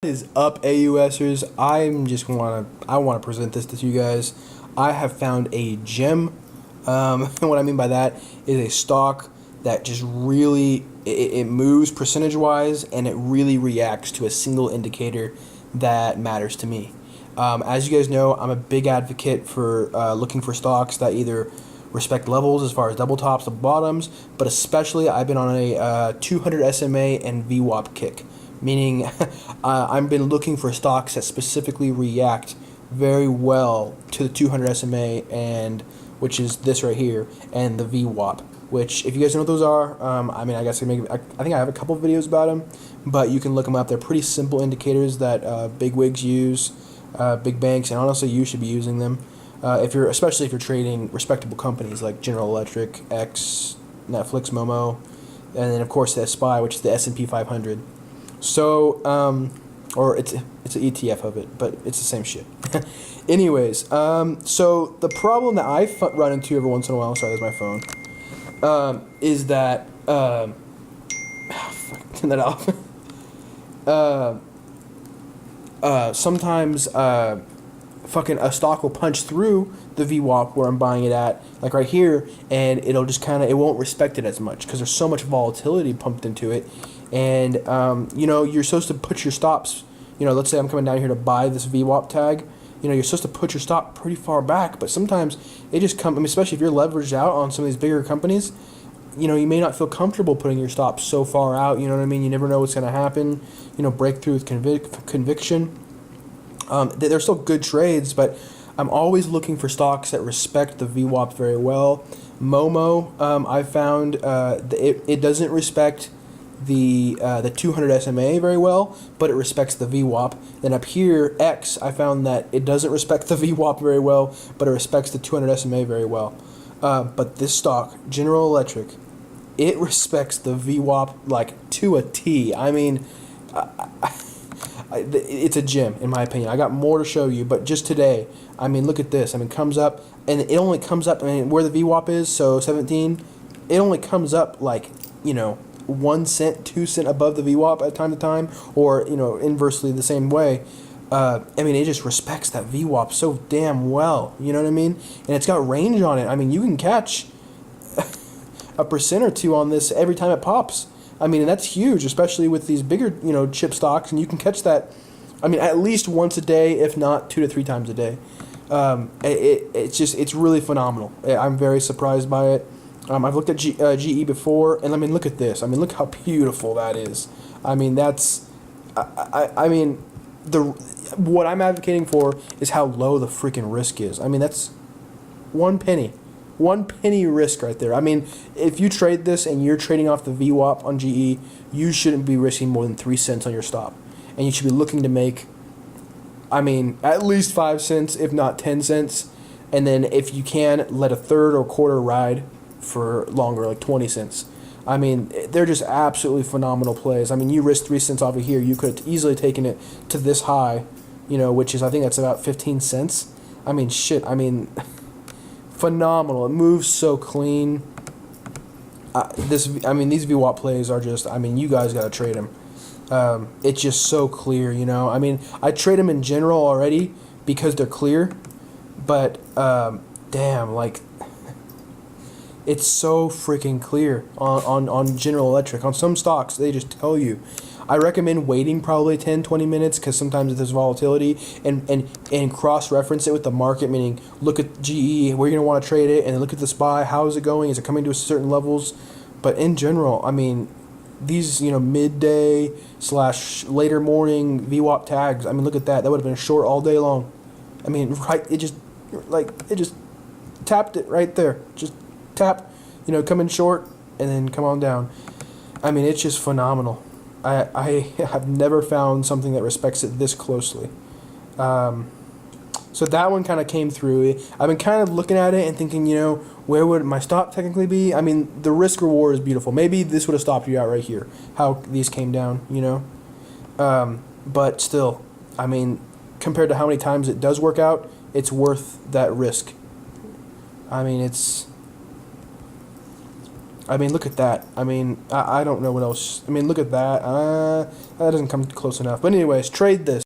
Is up, AUSers? I want to present this to you guys. I have found a gem. And what I mean by that is a stock that just really it moves percentage wise, and it really reacts to a single indicator that matters to me. As you guys know, I'm a big advocate for looking for stocks that either respect levels as far as double tops, double bottoms, but especially I've been on a 200 SMA and VWAP kick, meaning I've been looking for stocks that specifically react very well to the 200 SMA, and which is this right here, and the VWAP, which if you guys know what those are, I guess I think I have a couple of videos about them, but you can look them up. They're pretty simple indicators that big wigs use, big banks, and honestly you should be using them. Especially if you're trading respectable companies like General Electric, X, Netflix, Momo, and then of course the SPY, which is the S&P 500. So, or it's an ETF of it, but it's the same shit. Anyways, so the problem that I run into every once in a while, sorry, that's my phone, is that, turn that off. Sometimes, fucking a stock will punch through the VWAP where I'm buying it at, like right here, and it'll just it won't respect it as much because there's so much volatility pumped into it. And, you're supposed to put your stops, let's say I'm coming down here to buy this VWAP tag, you're supposed to put your stop pretty far back, but sometimes it just especially if you're leveraged out on some of these bigger companies, you may not feel comfortable putting your stops so far out, you know what I mean? You never know what's going to happen, breakthrough with conviction. They're still good trades, but I'm always looking for stocks that respect the VWAP very well. Momo, I found it doesn't respect the 200 SMA very well, but it respects the VWAP. Then up here, X, I found that it doesn't respect the VWAP very well, but it respects the 200 SMA very well. But this stock, General Electric, it respects the VWAP like to a T. I mean, it's a gem in my opinion. I got more to show you, but just today, look at this. Comes up, and it only comes up, where the VWAP is, so 17, it only comes up like, 1 cent, 2 cent above the VWAP at time to time, or, inversely the same way. It just respects that VWAP so damn well, you know what I mean? And it's got range on it. You can catch a percent or two on this every time it pops. And that's huge, especially with these bigger, chip stocks, and you can catch that, at least once a day, if not 2 to 3 times a day. It's really phenomenal. I'm very surprised by it. I've looked at GE before, and look at this. Look how beautiful that is. What I'm advocating for is how low the freaking risk is. That's 1 penny. 1 penny risk right there. If you trade this and you're trading off the VWAP on GE, you shouldn't be risking more than 3 cents on your stop. And you should be looking to make, at least 5 cents, if not 10 cents. And then if you can, let a third or quarter ride for longer, like 20 cents. They're just absolutely phenomenal plays. You risk 3 cents off of here. You could have easily taken it to this high, which is, I think that's about 15 cents. Phenomenal. It moves so clean. These VWAP plays are just, you guys got to trade them. It's just so clear, I trade them in general already because they're clear, but damn, it's so freaking clear on General Electric. On some stocks, they just tell you. I recommend waiting probably 10-20 minutes because sometimes there's volatility, and cross-reference it with the market, meaning look at GE, where you're going to want to trade it, and then look at the SPY, how is it going, is it coming to certain levels? But in general, these, midday / later morning VWAP tags, look at that. That would have been short all day long. It just tapped it right there. Just tap, come in short, and then come on down. It's just phenomenal. I have never found something that respects it this closely. So that one kind of came through. I've been kind of looking at it and thinking, where would my stop technically be? The risk reward is beautiful. Maybe this would have stopped you out right here, how these came down, But still, compared to how many times it does work out, it's worth that risk. I mean, look at that. I mean, I don't know what else. I mean, look at that. That doesn't come close enough. But anyways, trade this.